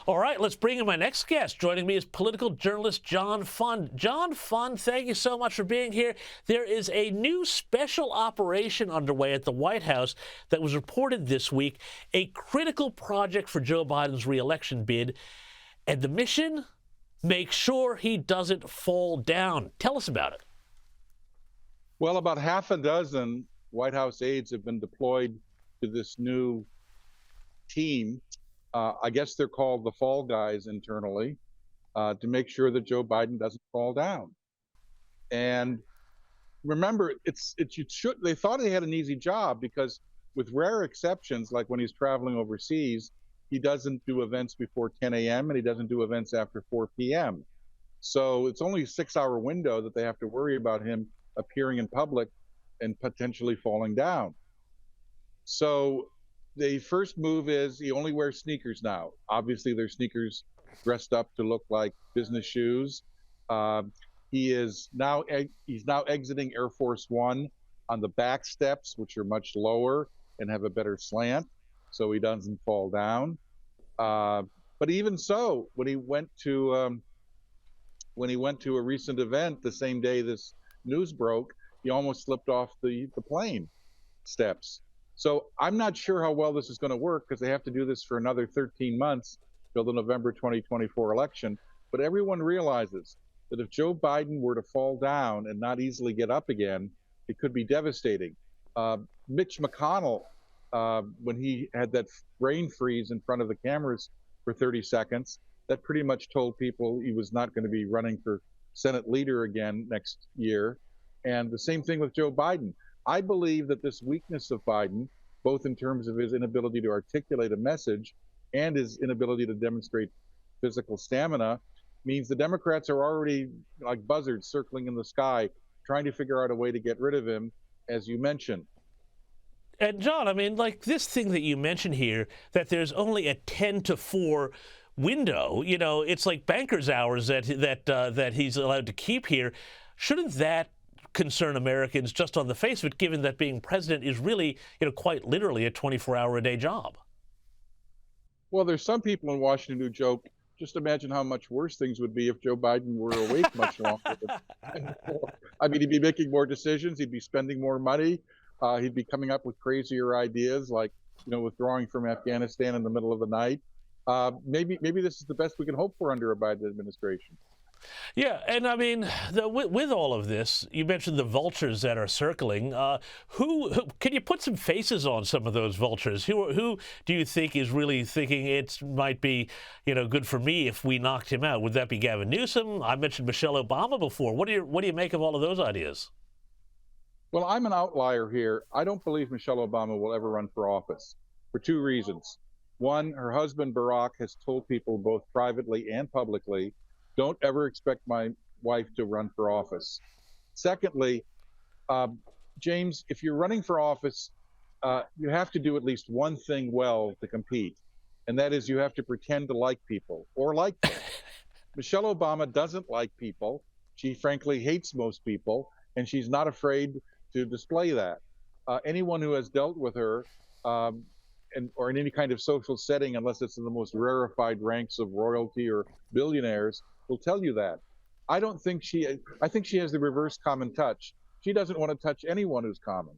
All right, let's bring in my next guest. Joining me is political journalist John Fund. John Fund, thank you so much for being here. There is a new special operation underway at the White House that was reported this week, a critical project for Joe Biden's reelection bid. And the mission? Make sure he doesn't fall down. Tell us about it. Well, about half a dozen White House aides have been deployed to this new team. I guess they're called the Fall Guys internally, to make sure that Joe Biden doesn't fall down. And remember, they thought he had an easy job because, with rare exceptions, like when he's traveling overseas, he doesn't do events before 10 a.m. and he doesn't do events after 4 p.m. So it's only a 6-hour window that they have to worry about him appearing in public and potentially falling down. So the first move is he only wears sneakers now. Obviously, they're sneakers dressed up to look like business shoes. He's now exiting Air Force One on the back steps, which are much lower and have a better slant, so he doesn't fall down. But even so, when he went to a recent event the same day this news broke, he almost slipped off the plane steps. So I'm not sure how well this is going to work because they have to do this for another 13 months till the November 2024 election. But everyone realizes that if Joe Biden were to fall down and not easily get up again, it could be devastating. Mitch McConnell, when he had that brain freeze in front of the cameras for 30 seconds, that pretty much told people he was not going to be running for Senate leader again next year. And the same thing with Joe Biden. I believe that this weakness of Biden, both in terms of his inability to articulate a message and his inability to demonstrate physical stamina, means the Democrats are already like buzzards circling in the sky, trying to figure out a way to get rid of him, as you mentioned. And John, I mean, like this thing that you mentioned here, that there's only a 10 to 4 window, you know, it's like banker's hours that he's allowed to keep here. Shouldn't that concern Americans just on the face of it, given that being president is really, you know, quite literally a 24-hour-a-day job? Well, there's some people in Washington who joke, just imagine how much worse things would be if Joe Biden were awake much longer. I mean, he'd be making more decisions, he'd be spending more money, he'd be coming up with crazier ideas like, you know, withdrawing from Afghanistan in the middle of the night. Maybe this is the best we can hope for under a Biden administration. Yeah, and I mean, with all of this, you mentioned the vultures that are circling. Who can you put some faces on some of those vultures? Who do you think is really thinking it might be, you know, good for me if we knocked him out? Would that be Gavin Newsom? I mentioned Michelle Obama before. What do you make of all of those ideas? Well, I'm an outlier here. I don't believe Michelle Obama will ever run for office for two reasons. One, her husband Barack has told people both privately and publicly, don't ever expect my wife to run for office. Secondly, James, if you're running for office, you have to do at least one thing well to compete, and that is you have to pretend to like people or like them. Michelle Obama doesn't like people. She frankly hates most people, and she's not afraid to display that. Anyone who has dealt with her or in any kind of social setting, unless it's in the most rarefied ranks of royalty or billionaires, will tell you that. I think she has the reverse common touch. She doesn't want to touch anyone who's common.